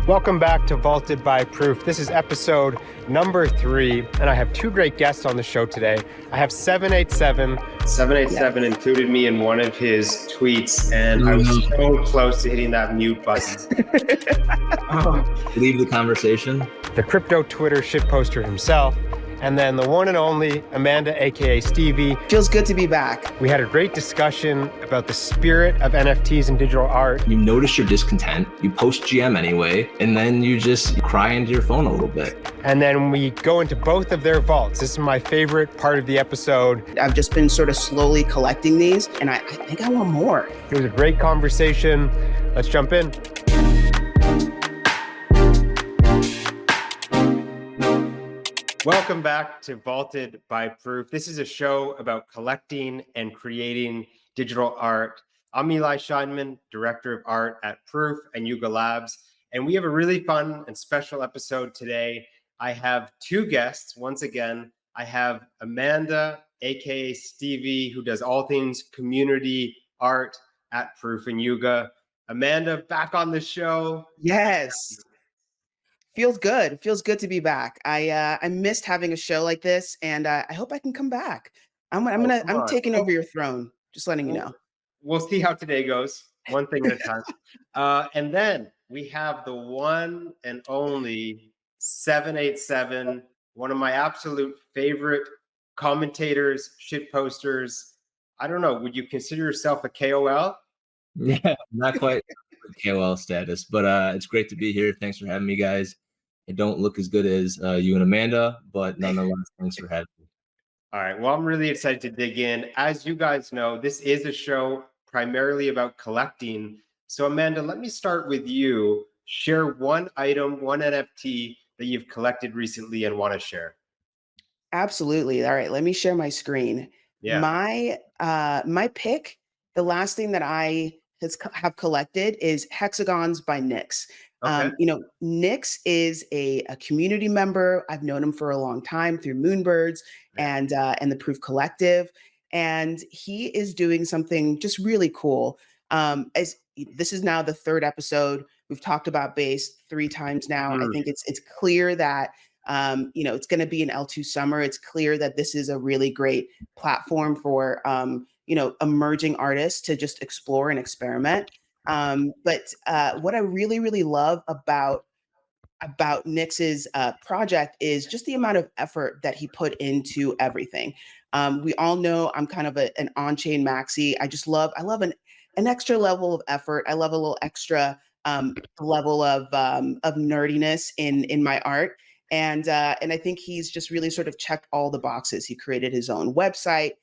Welcome back to Vaulted by Proof. This is episode number 3, and I have 2 great guests on the show today. I have 787. 787 included me in one of his tweets, and I was so close to hitting that mute button. Leave the conversation. The crypto Twitter shitposter himself. And then the one and only Amanda, aka Stevey. Feels good to be back. We had a great discussion about the spirit of NFTs and digital art. You notice your discontent, you post GM anyway, and then you just cry into your phone a little bit. And then we go into both of their vaults. This is my favorite part of the episode. I've just been sort of slowly collecting these, and I think I want more. It was a great conversation. Let's jump in. Welcome back to Vaulted by Proof. This is a show about collecting and creating digital art. I'm Eli Scheinman, Director of Art at Proof and Yuga Labs, and we have a really fun and special episode today. I have 2 guests. Once again, I have Amanda, aka Stevey, who does all things community art at Proof and Yuga. Amanda, back on the show. Yes. Feels good. Feels good to be back. I missed having a show like this, and I hope I can come back. I'm taking over your throne. Just letting you know. We'll see how today goes. One thing at a time. And then we have the one and only 787, one of my absolute favorite commentators, shit posters. I don't know. Would you consider yourself a KOL? Yeah, not quite KOL status, but it's great to be here. Thanks for having me, guys. I don't look as good as you and Amanda, but nonetheless, thanks for having me. All right. Well, I'm really excited to dig in. As you guys know, this is a show primarily about collecting. So, Amanda, let me start with you. Share one item, one NFT that you've collected recently and want to share. Absolutely. All right. Let me share my screen. Yeah. My pick, the last thing that I have collected is hexagons by Nyx. Okay. Nyx is a community member. I've known him for a long time through Moonbirds and the Proof Collective, and he is doing something just really cool. As this is now the 3rd episode, we've talked about base 3 times now. I think it's clear that it's going to be an L2 summer. It's clear that this is a really great platform for emerging artists to just explore and experiment. But what I really, really love about Nyx's project is just the amount of effort that he put into everything. We all know I'm kind of an on-chain maxi. I love an extra level of effort. I love a little extra level of nerdiness in my art. And I think he's just really sort of checked all the boxes. He created his own website,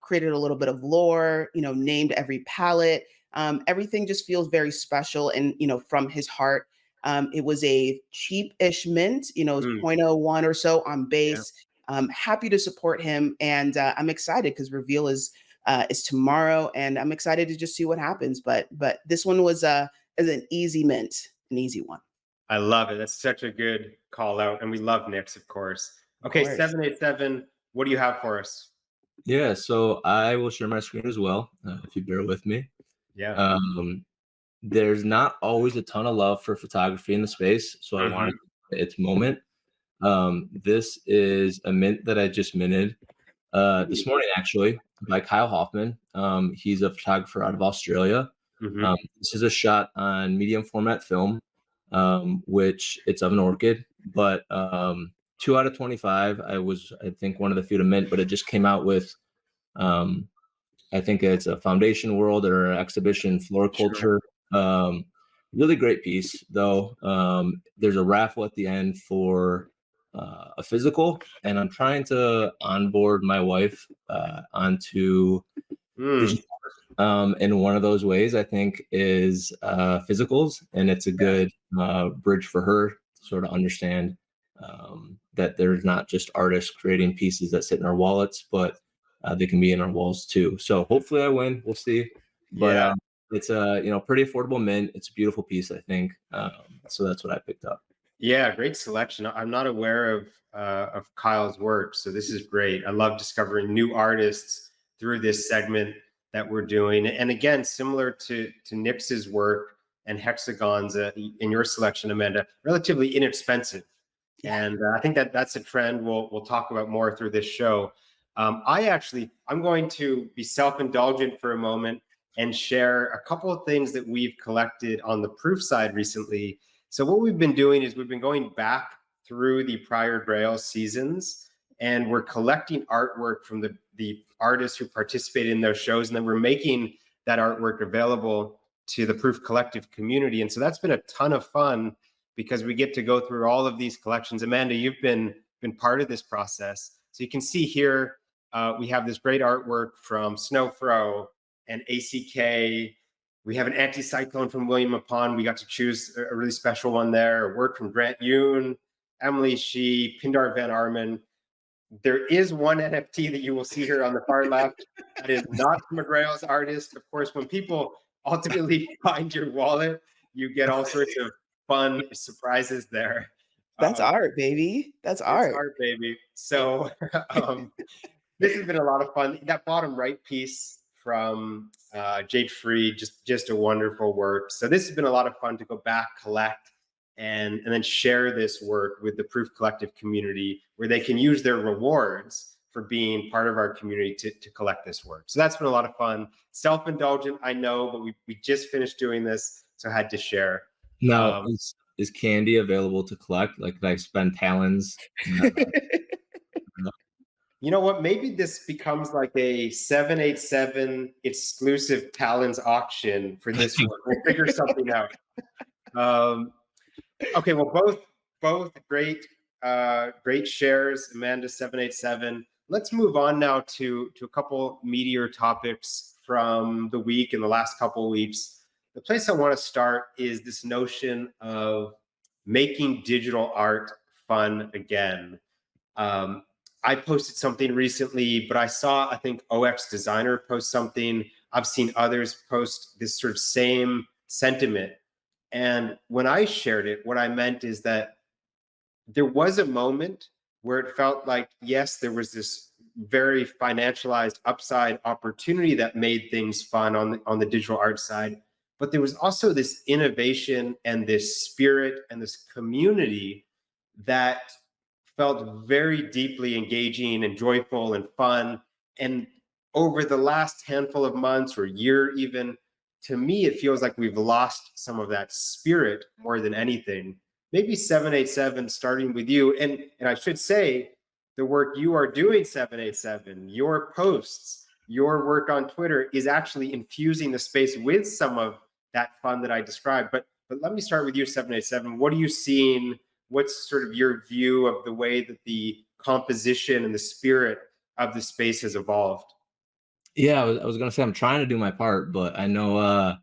created a little bit of lore, named every palette. Everything just feels very special and, from his heart. It was a cheap-ish mint, it was 0.01 or so on base. Yeah. Happy to support him. And I'm excited because reveal is tomorrow, and I'm excited to just see what happens. But this one was an easy mint, an easy one. I love it. That's such a good call out. And we love Nyx, of course. Okay, 787, what do you have for us? Yeah, so I will share my screen as well, if you bear with me. Yeah. There's not always a ton of love for photography in the space, so I wanted its moment. This is a mint that I just minted this morning, actually, by Kyle Hoffman. He's a photographer out of Australia. This is a shot on medium format film, which it's of an orchid, but 2 out of 25. I think, one of the few to mint, but it just came out with I think it's a Foundation World or an exhibition, Floriculture. Really great piece, though. There's a raffle at the end for a physical, and I'm trying to onboard my wife onto digital. And one of those ways, I think, is physicals, and it's a good bridge for her to sort of understand that there's not just artists creating pieces that sit in our wallets, but they can be in our walls too. So hopefully I win. We'll see. But it's a pretty affordable mint. It's a beautiful piece, I think. So that's what I picked up. Yeah, great selection. I'm not aware of Kyle's work, so this is great. I love discovering new artists through this segment that we're doing. And again, similar to Nyx's work, and hexagons in your selection, Amanda, relatively inexpensive. Yeah. And I think that that's a trend we'll talk about more through this show. I'm going to be self-indulgent for a moment and share a couple of things that we've collected on the proof side recently. So what we've been doing is we've been going back through the prior Grail seasons, and we're collecting artwork from the artists who participated in those shows, and then we're making that artwork available to the Proof Collective community. And so that's been a ton of fun because we get to go through all of these collections. Amanda, you've been part of this process. So you can see here, we have this great artwork from Snowfro and ACK. We have an anticyclone from William Upon. We got to choose a really special one there. A work from Grant Yoon, Emily Shee, Pindar Van Arman. There is one NFT that you will see here on the far left that is not from a Grails artist. Of course, when people ultimately find your wallet, you get all sorts of fun surprises there. That's art, baby. That's art. It's art, baby. So this has been a lot of fun. That bottom right piece from Jade Free, just a wonderful work. So this has been a lot of fun to go back, collect, and then share this work with the Proof Collective community, where they can use their rewards for being part of our community to collect this work. So that's been a lot of fun. Self-indulgent, I know, but we just finished doing this, so I had to share. Now, is candy available to collect? Like, could I spend talons? You know what? Maybe this becomes like a 787 exclusive Talons auction for this one. We'll figure something out. Okay, well, both great shares, Amanda 787. Let's move on now to a couple meatier topics from the week and the last couple of weeks. The place I want to start is this notion of making digital art fun again. I posted something recently, but I saw, I think, OX Designer post something. I've seen others post this sort of same sentiment. And when I shared it, what I meant is that there was a moment where it felt like, yes, there was this very financialized upside opportunity that made things fun on the digital art side. But there was also this innovation and this spirit and this community that felt very deeply engaging and joyful and fun. And over the last handful of months or year even, to me, it feels like we've lost some of that spirit more than anything. Maybe 787, starting with you. And I should say, the work you are doing, 787, your posts, your work on Twitter is actually infusing the space with some of that fun that I described. But let me start with you, 787. What are you seeing? What's sort of your view of the way that the composition and the spirit of the space has evolved? Yeah, I was gonna say I'm trying to do my part, but I know I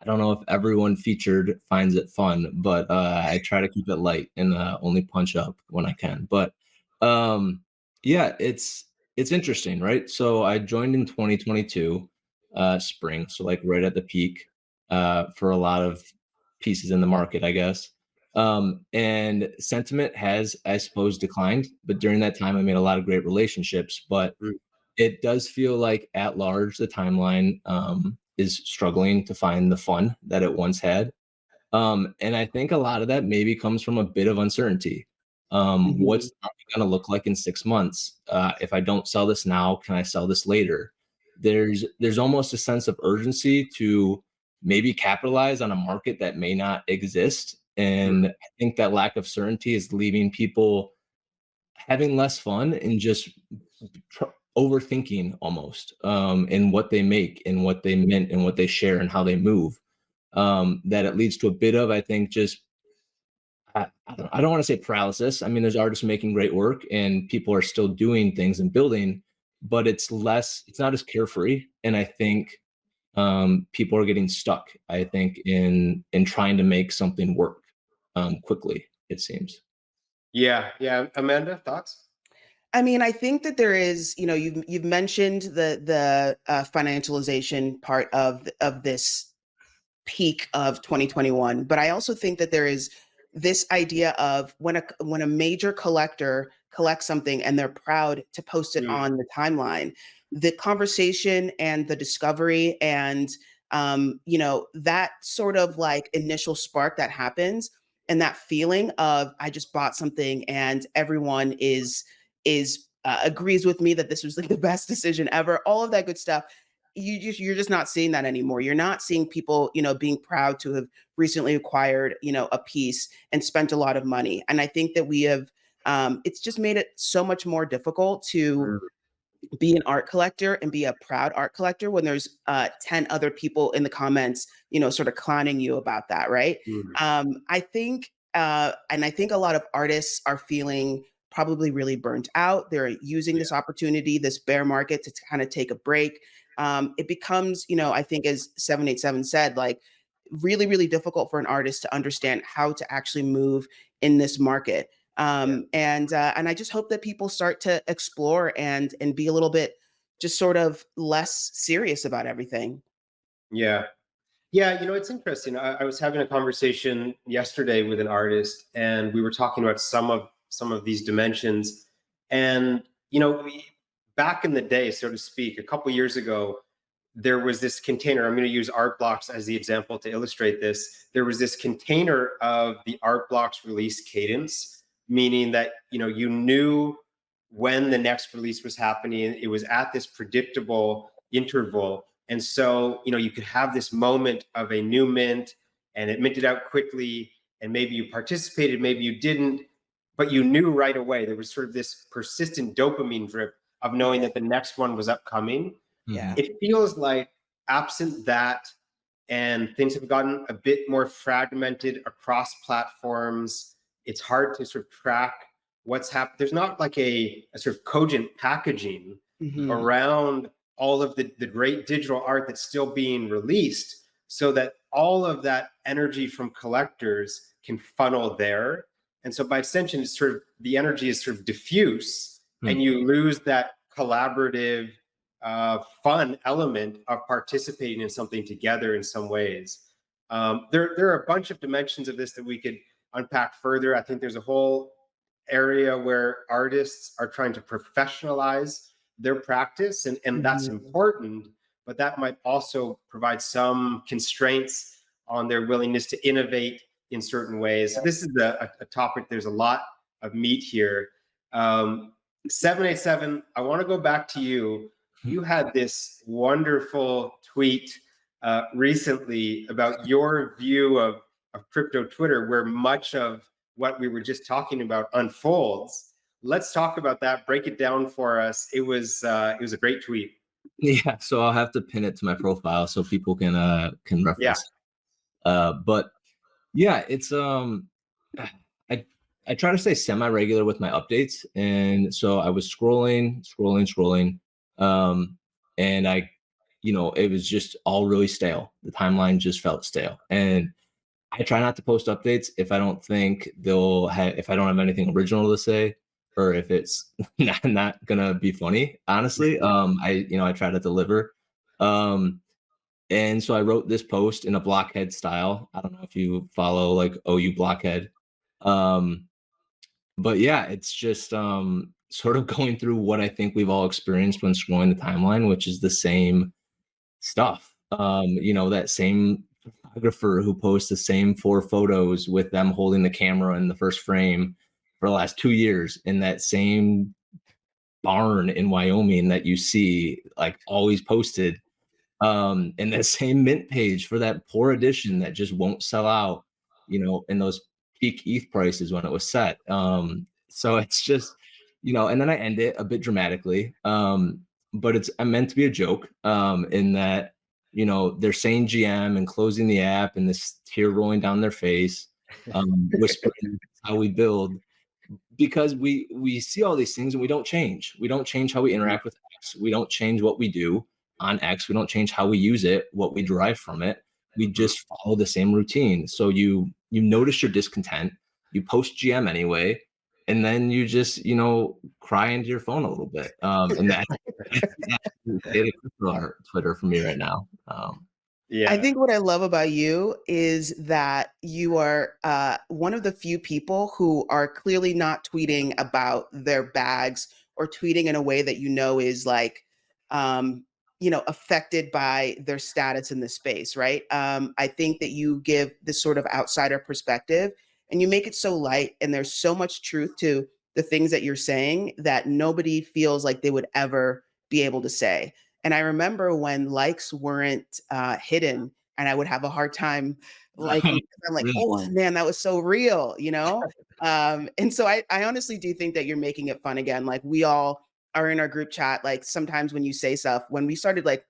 don't know if everyone featured finds it fun, but I try to keep it light and only punch up when I can. But yeah, it's interesting, right? So I joined in 2022 spring, so like right at the peak for a lot of pieces in the market, I guess. And sentiment has, I suppose, declined, but during that time, I made a lot of great relationships. But it does feel like at large, the timeline is struggling to find the fun that it once had. And I think a lot of that maybe comes from a bit of uncertainty. What's going to look like in 6 months? If I don't sell this now, can I sell this later? There's almost a sense of urgency to maybe capitalize on a market that may not exist. And I think that lack of certainty is leaving people having less fun and just overthinking almost in what they make and what they mint and what they share and how they move. That it leads to a bit of, I think, just I don't want to say paralysis. I mean, there's artists making great work and people are still doing things and building, but it's not as carefree. And I think people are getting stuck, I think, in trying to make something work quickly, it seems. Yeah. Amanda, thoughts? I mean, I think that there is, you've mentioned the financialization part of this peak of 2021, but I also think that there is this idea of when a major collector collects something and they're proud to post it on the timeline, the conversation and the discovery and you know, that sort of like initial spark that happens and that feeling of I just bought something and everyone is agrees with me that this was like the best decision ever, all of that good stuff. You're just not seeing that anymore. You're not seeing people, you know, being proud to have recently acquired, you know, a piece and spent a lot of money. And I think that we have it's just made it so much more difficult to be an art collector and be a proud art collector when there's 10 other people in the comments, you know, sort of clowning you about that, right? I think, and I think a lot of artists are feeling probably really burnt out. They're using this opportunity, this bear market, to kind of take a break. It becomes, you know, I think as 787 said, like really, really difficult for an artist to understand how to actually move in this market. And I just hope that people start to explore and be a little bit just sort of less serious about everything. Yeah. Yeah, you know, it's interesting. I was having a conversation yesterday with an artist, and we were talking about some of these dimensions. And you know, back in the day, so to speak, a couple years ago, there was this container. I'm going to use art blocks as the example to illustrate this. There was this container of the art blocks release cadence, meaning that you knew when the next release was happening. It was at this predictable interval. And so, you could have this moment of a new mint and it minted out quickly. And maybe you participated, maybe you didn't, but you knew right away. There was sort of this persistent dopamine drip of knowing that the next one was upcoming. Yeah. It feels like absent that, and things have gotten a bit more fragmented across platforms. It's hard to sort of track what's happened. There's not like a sort of cogent packaging around all of the great digital art that's still being released, so that all of that energy from collectors can funnel there. And so by extension, it's sort of the energy is sort of diffuse, and you lose that collaborative fun element of participating in something together in some ways. There are a bunch of dimensions of this that we could unpack further. I think there's a whole area where artists are trying to professionalize their practice, and that's important, but that might also provide some constraints on their willingness to innovate in certain ways. So this is a topic, there's a lot of meat here. 787, I want to go back to you. You had this wonderful tweet recently about your view of crypto Twitter, where much of what we were just talking about unfolds. Let's talk about that. Break it down for us. It was a great tweet. Yeah, so I'll have to pin it to my profile so people can reference. But yeah, it's I try to stay semi-regular with my updates, and so I was scrolling, and it was just all really stale. The timeline just felt stale, and I try not to post updates if I don't think if I don't have anything original to say, or if it's not gonna be funny. Honestly, I try to deliver. And so I wrote this post in a blockhead style. I don't know if you follow like OU blockhead. But yeah, it's just sort of going through what I think we've all experienced when scrolling the timeline, which is the same stuff. That same photographer who posts the same 4 photos with them holding the camera in the first frame for the last 2 years, in that same barn in Wyoming that you see like always posted, and that same mint page for that poor edition that just won't sell out, in those peak ETH prices when it was set. So it's just, and then I end it a bit dramatically, but I'm meant to be a joke, in that, they're saying GM and closing the app and this tear rolling down their face, whispering how we build, because we see all these things and we don't change. We don't change how we interact with X. We don't change what we do on X. We don't change how we use it, what we derive from it. We just follow the same routine. So you notice your discontent, you post GM anyway, and then you just, cry into your phone a little bit. And that's Twitter for me right now. I think what I love about you is that you are one of the few people who are clearly not tweeting about their bags or tweeting in a way that is like, affected by their status in the space, right? I think that you give this sort of outsider perspective and you make it so light, and there's so much truth to the things that you're saying that nobody feels like they would ever be able to say. And I remember when likes weren't hidden, and I would have a hard time liking. I'm like, Really? oh man, that was so real, and so I honestly do think that you're making it fun again. Like, we all are in our group chat. Like, sometimes when you say stuff, when we started like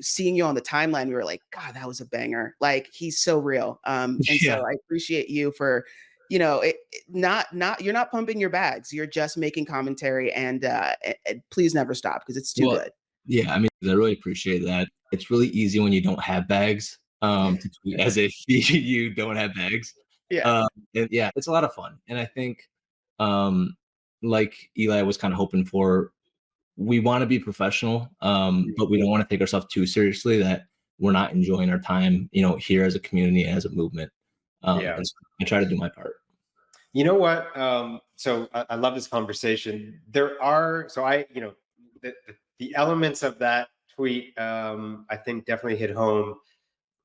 seeing you on the timeline, we were like, God, that was a banger. Like, he's so real. And Yeah. so I appreciate you for, not you're not pumping your bags. You're just making commentary, and please never stop, because it's too Well, good. yeah, I mean, I really appreciate that. It's really easy when you don't have bags, to tweet as if you don't have bags. Yeah. And yeah, it's a lot of fun. And I think, um, like Eli was kind of hoping for, we want to be professional, but we don't want to take ourselves too seriously that we're not enjoying our time, here as a community and as a movement. Yeah. And so I try to do my part. You know what? So I love this conversation. There are, so I, the elements of that tweet, I think definitely hit home,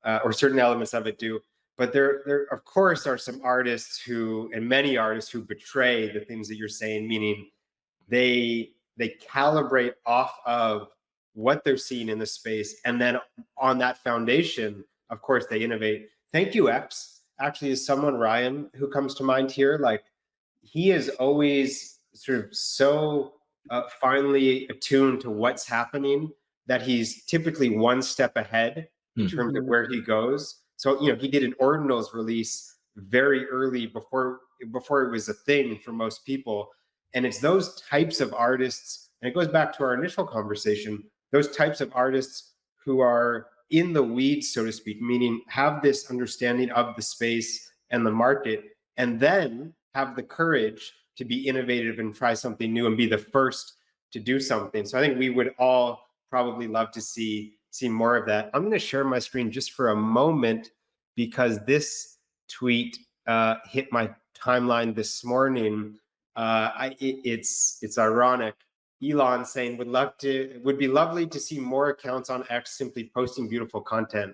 or certain elements of it do. But there of course are some artists and many artists who betray the things that you're saying, meaning they calibrate off of what they're seeing in the space, and then on that foundation, of course, they innovate. Thank you, X. Actually, is someone, Ryan, who comes to mind here. Like, he is always sort of so finely attuned to what's happening that he's typically one step ahead in terms of where he goes. So, he did an Ordinals release very early, before it was a thing for most people. And it's those types of artists, and it goes back to our initial conversation, those types of artists who are in the weeds, so to speak, meaning have this understanding of the space and the market, and then have the courage to be innovative and try something new and be the first to do something. So I think we would all probably love to see more of that. I'm going to share my screen just for a moment, because this tweet hit my timeline this morning. It's ironic. Elon saying would be lovely to see more accounts on X simply posting beautiful content.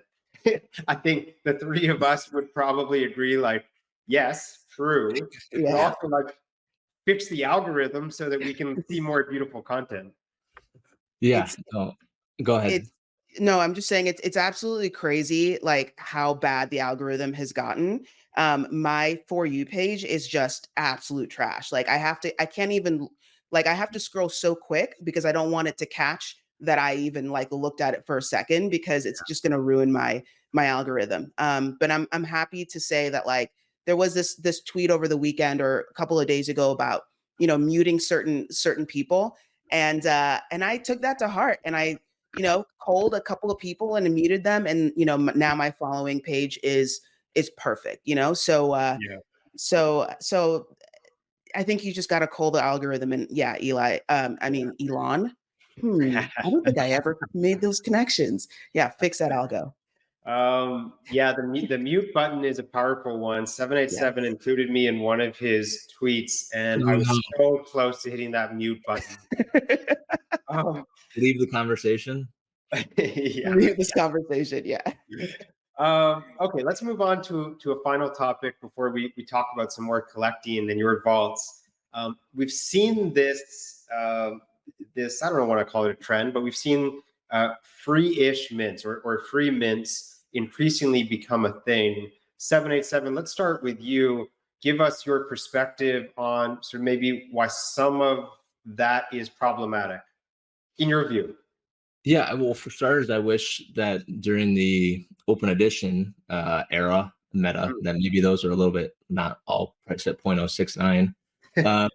I think the three of us would probably agree, like, yes, true. Yeah. But also, like, fix the algorithm so that we can see more beautiful content. Yeah. Go ahead. No, I'm just saying it's absolutely crazy, like, how bad the algorithm has gotten. My For You page is just absolute trash. Like, I have to scroll so quick because I don't want it to catch that I even like looked at it for a second, because it's just going to ruin my algorithm. But I'm happy to say that, like, there was this tweet over the weekend or a couple of days ago about, muting certain people. And I took that to heart, and I, called a couple of people and muted them. And, now my following page is perfect, so so I think you just got to call the algorithm. And yeah, Elon. I don't think I ever made those connections. Yeah, fix that algo. Yeah, the mute button is a powerful one. 787 included me in one of his tweets, and I was so close to hitting that mute button. Leave the conversation. Yeah. Leave this conversation. Yeah. Okay, let's move on to a final topic before we talk about some more collecting and your vaults. We've seen this, I don't want to call it a trend, but we've seen free-ish mints or free mints increasingly become a thing. 787, let's start with you. Give us your perspective on sort of maybe why some of that is problematic, in your view. Yeah, well, for starters, I wish that during the open edition era meta, that maybe those are a little bit, not all priced at 0.069. I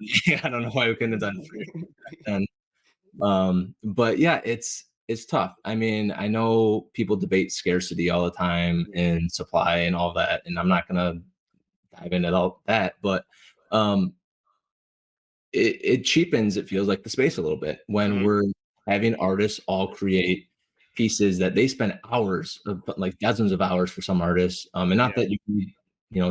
don't know why we couldn't have done free. But yeah, it's tough. I mean, I know people debate scarcity all the time and supply and all that, and I'm not gonna dive into all that, but it cheapens, it feels like, the space a little bit when we're having artists all create pieces that they spend hours, like dozens of hours for some artists, and not that you need,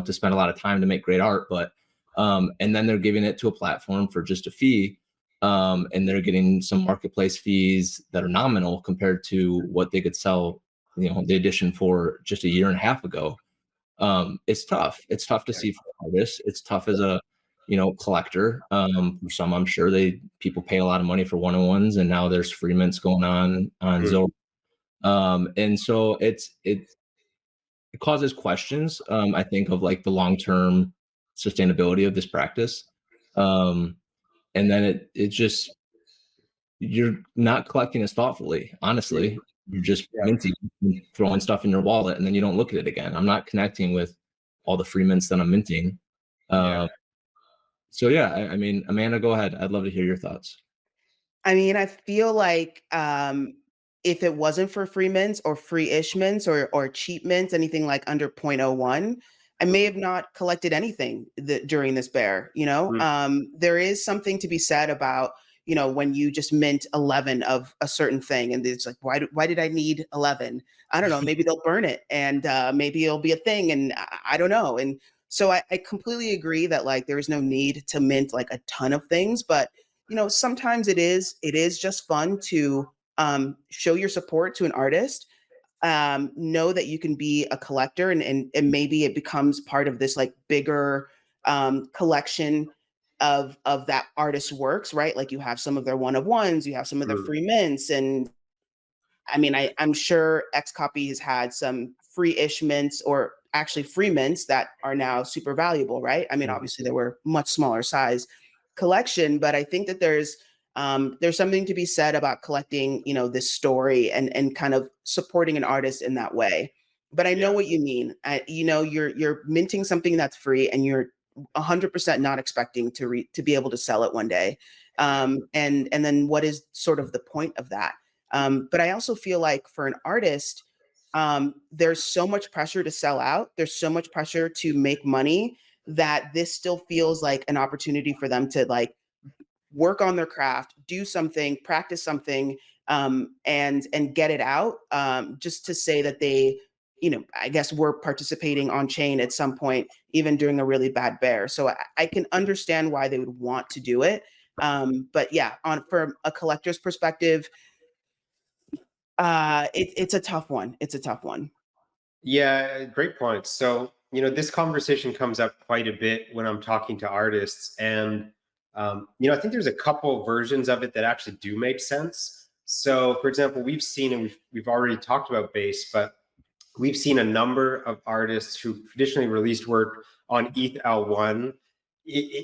to spend a lot of time to make great art, but and then they're giving it to a platform for just a fee. and they're getting some marketplace fees that are nominal compared to what they could sell, the edition for just a year and a half ago. It's tough. It's tough to see for artists. It's tough as a, collector. For some, I'm sure people pay a lot of money for one-on-ones, and now there's free mints going on Zillow. And so it causes questions, I think, of like the long-term sustainability of this practice. And then it just, you're not collecting as thoughtfully, honestly. You're just minting, throwing stuff in your wallet, and then you don't look at it again. I'm not connecting with all the free mints that I'm minting. So yeah, I mean, Amanda, go ahead. I'd love to hear your thoughts. I mean, I feel like if it wasn't for free mints or free-ish mints or cheap mints, anything like under 0.01, I may have not collected anything during this bear. There is something to be said about, when you just mint 11 of a certain thing, and it's like, why did I need 11? I don't know. Maybe they'll burn it, and maybe it'll be a thing, and I don't know. And so I completely agree that like there is no need to mint like a ton of things, but sometimes it is just fun to show your support to an artist, know that you can be a collector, and maybe it becomes part of this like bigger collection of that artist's works, right? Like you have some of their one-of-ones, you have some of their free mints, and I mean, I'm sure XCopy has had some free-ish mints, or actually free mints that are now super valuable, right? I mean, obviously they were much smaller size collection, but I think that there's something to be said about collecting, this story and kind of supporting an artist in that way. But I know what you mean. You're minting something that's free, and you're 100% not expecting to be able to sell it one day. And then what is sort of the point of that? But I also feel like for an artist, there's so much pressure to sell out. There's so much pressure to make money that this still feels like an opportunity for them to like work on their craft, do something, practice something, and get it out. Just to say that they, I guess were participating on chain at some point, even during a really bad bear. So I can understand why they would want to do it. But yeah, from a collector's perspective, it's a tough one. It's a tough one. Yeah, great point. So, this conversation comes up quite a bit when I'm talking to artists. And, I think there's a couple versions of it that actually do make sense. So, for example, we've seen, and we've already talked about base, but we've seen a number of artists who traditionally released work on ETH L1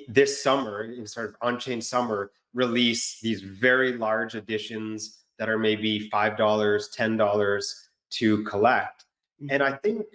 this summer, in sort of on-chain summer, release these very large editions that are maybe $5, $10 to collect. And I think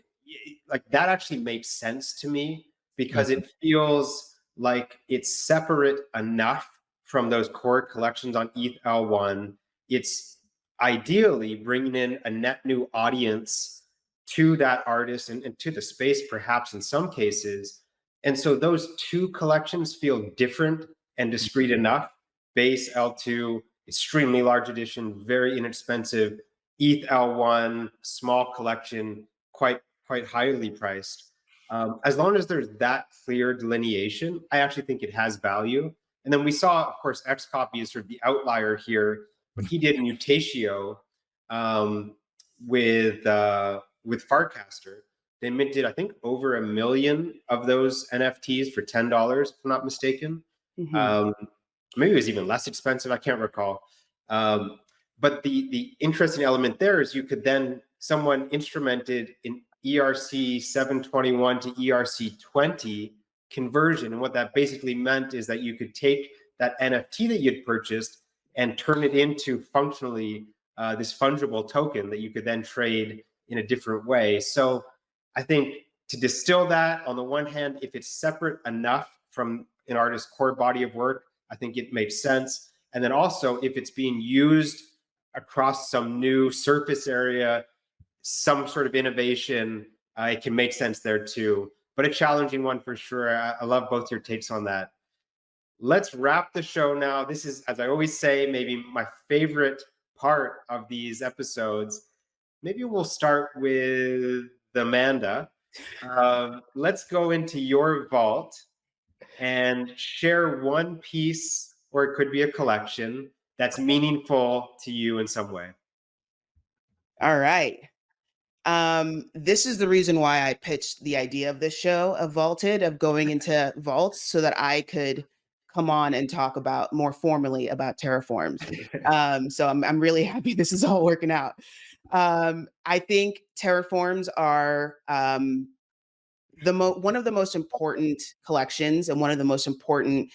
like that actually makes sense to me, because it feels like it's separate enough from those core collections on ETH L1. It's ideally bringing in a net new audience to that artist and to the space, perhaps in some cases. And so those two collections feel different and discrete enough. Base L2, extremely large edition, very inexpensive. ETH L1, small collection, quite highly priced. As long as there's that clear delineation, I actually think it has value. And then we saw, of course, XCopy is sort of the outlier here, but he did Mutatio with Farcaster. They minted, I think, over 1 million of those NFTs for $10, if I'm not mistaken. Maybe it was even less expensive. I can't recall. But the interesting element there is you could then, someone instrumented in ERC 721 to ERC 20 conversion. And what that basically meant is that you could take that NFT that you'd purchased and turn it into functionally this fungible token that you could then trade in a different way. So I think to distill that, on the one hand, if it's separate enough from an artist's core body of work, I think it makes sense. And then also, if it's being used across some new surface area, some sort of innovation, it can make sense there too. But a challenging one for sure. I love both your takes on that. Let's wrap the show now. This is, as I always say, maybe my favorite part of these episodes. Maybe we'll start with Amanda. Let's go into your vault and share one piece or it could be a collection that's meaningful to you in some way. All right. This is the reason why I pitched the idea of this show of Vaulted, of going into vaults, so that I could come on and talk about more formally about terraforms. So I'm really happy this is all working out. I think terraforms are one of the most important collections and one of the most important,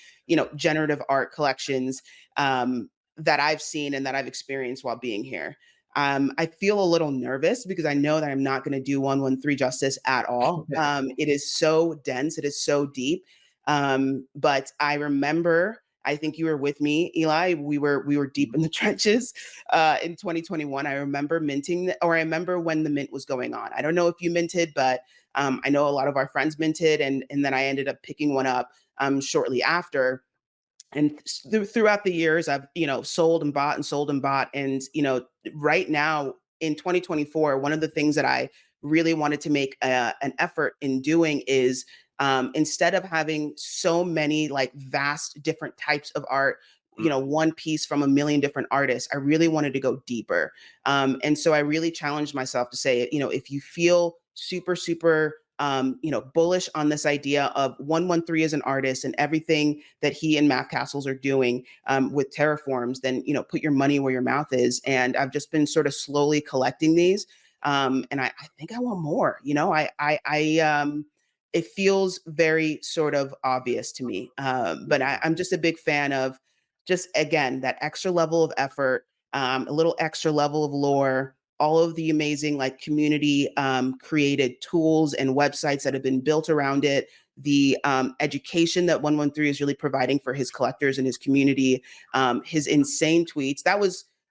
generative art collections that I've seen and that I've experienced while being here. I feel a little nervous because I know that I'm not going to do 113 justice at all. It is so dense. It is so deep. But I remember, I think you were with me, Eli. We were deep in the trenches in 2021. I remember minting, or I remember when the mint was going on. I don't know if you minted, but I know a lot of our friends minted, and then I ended up picking one up shortly after. And throughout the years, I've sold and bought and sold and bought. And right now in 2024, one of the things that I really wanted to make an effort in doing is instead of having so many like vast different types of art, one piece from a million different artists, I really wanted to go deeper. And so I really challenged myself to say, if you feel super, super bullish on this idea of 113 as an artist and everything that he and Math Castles are doing with terraforms, then, put your money where your mouth is. And I've just been sort of slowly collecting these. And I think I want more, it feels very sort of obvious to me. But I'm just a big fan of just, again, that extra level of effort, a little extra level of lore, all of the amazing like community created tools and websites that have been built around it, the education that 113 is really providing for his collectors and his community, his insane tweets.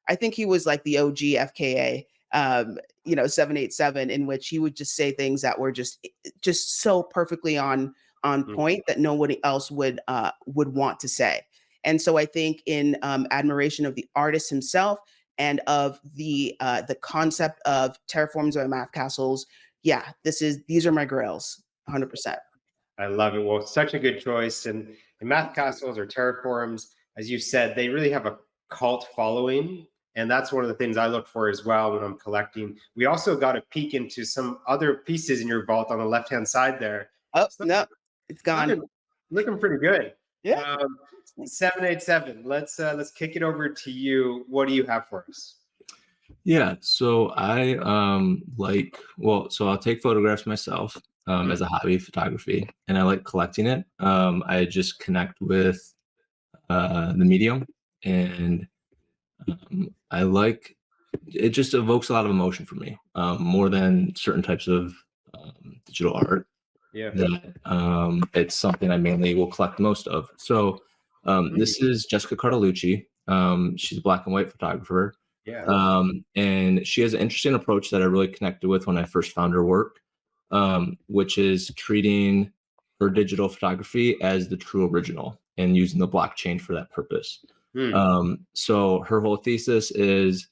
I think he was like the OG FKA, 787, in which he would just say things that were just so perfectly on point that nobody else would want to say. And so I think in admiration of the artist himself, and of the concept of terraforms by Math Castles, these are my grails, 100%. I love it. Well, such a good choice. And Math Castles or terraforms, as you said, they really have a cult following. And that's one of the things I look for as well when I'm collecting. We also got a peek into some other pieces in your vault on the left-hand side there. Oh, no, it's gone. Looking pretty good. Yeah. 787. Let's kick it over to you. What do you have for us? Yeah, so I so I'll take photographs myself as a hobby, photography, and I like collecting it. I just connect with the medium, and I like it. Just evokes a lot of emotion for me, more than certain types of digital art. Yeah, that it's something I mainly will collect most of. So this is Jessica Cartolucci. She's a black and white photographer. Yeah. And she has an interesting approach that I really connected with when I first found her work, which is treating her digital photography as the true original and using the blockchain for that purpose. So her whole thesis is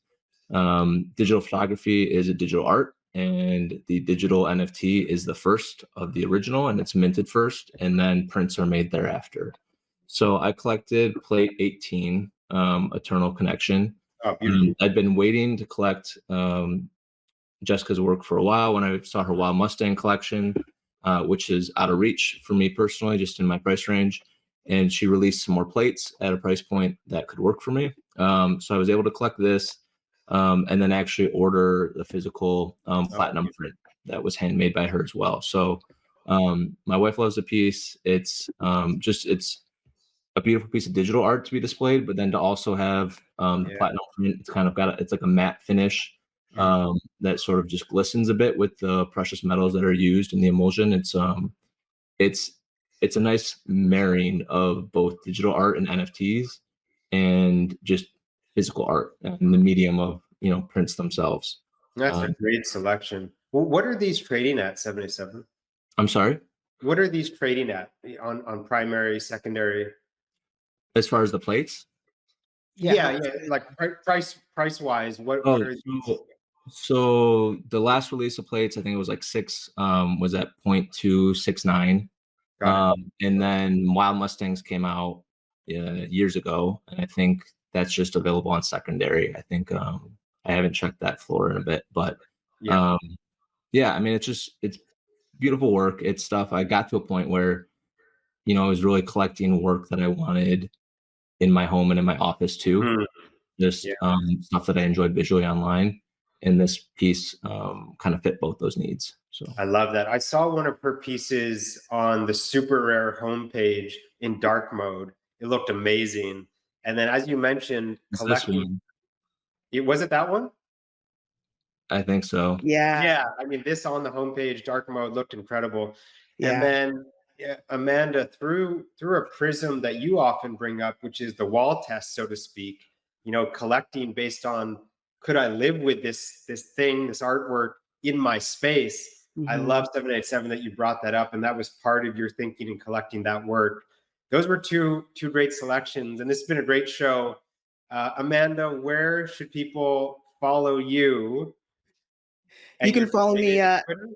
digital photography is a digital art, and the digital NFT is the first of the original, and it's minted first, and then prints are made thereafter. So I collected plate 18, Eternal Connection. Oh, beautiful. I'd been waiting to collect Jessica's work for a while when I saw her Wild Mustang collection, which is out of reach for me personally, just in my price range. And she released some more plates at a price point that could work for me. So I was able to collect this. And then actually order the physical platinum print that was handmade by her as well. So my wife loves the piece. It's it's a beautiful piece of digital art to be displayed, but then to also have the platinum print, it's kind of it's like a matte finish that sort of just glistens a bit with the precious metals that are used in the emulsion. It's a nice marrying of both digital art and NFTs and just physical art and the medium of prints themselves. That's a great selection. Well, what are these trading at, 77? I'm sorry? What are these trading at on primary, secondary? As far as the plates? Yeah. Like price wise, what are these? So the last release of plates, I think it was like was at 0.269. And then Wild Mustangs came out years ago, and I think that's just available on secondary. I think I haven't checked that floor in a bit, but Yeah. yeah, I mean, it's beautiful work. It's stuff I got to a point where, I was really collecting work that I wanted in my home and in my office too. Mhm. Just Yeah. stuff that I enjoyed visually online. And this piece kind of fit both those needs. So I love that. I saw one of her pieces on the Super Rare homepage in dark mode. It looked amazing. And then, as you mentioned, it's this collecting. one. Was it that one? I think so. Yeah. Yeah, I mean, this on the homepage, dark mode, looked incredible. And Yeah. then, Amanda, through a prism that you often bring up, which is the wall test, so to speak, collecting based on, could I live with this thing, this artwork in my space? I Mhm. love 787 that you brought that up, and that was part of your thinking in collecting that work. Those were two great selections, and this has been a great show. Amanda, where should people follow you? You And can your follow me Twitter?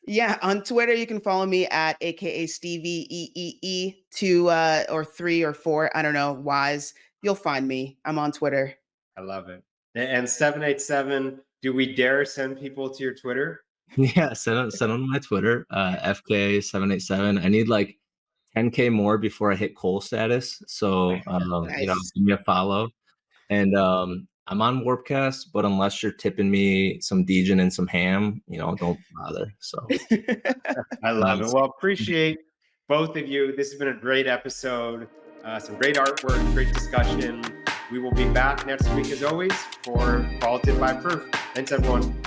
yeah, on Twitter you can follow me at akaStevey EEE 2 or 3 or 4, I don't know, wise. You'll find me. I'm on Twitter. I love it. And 787, do we dare send people to your Twitter? Yeah, send on my Twitter, FK787. I need like 10K more before I hit Cole status. So Nice. give me a follow. And I'm on Warpcast, but unless you're tipping me some Degen and some ham, don't bother. So I love it. nice. Well, appreciate both of you. This has been a great episode. Some great artwork, great discussion. We will be back next week as always for Vaulted by Proof. Thanks, everyone.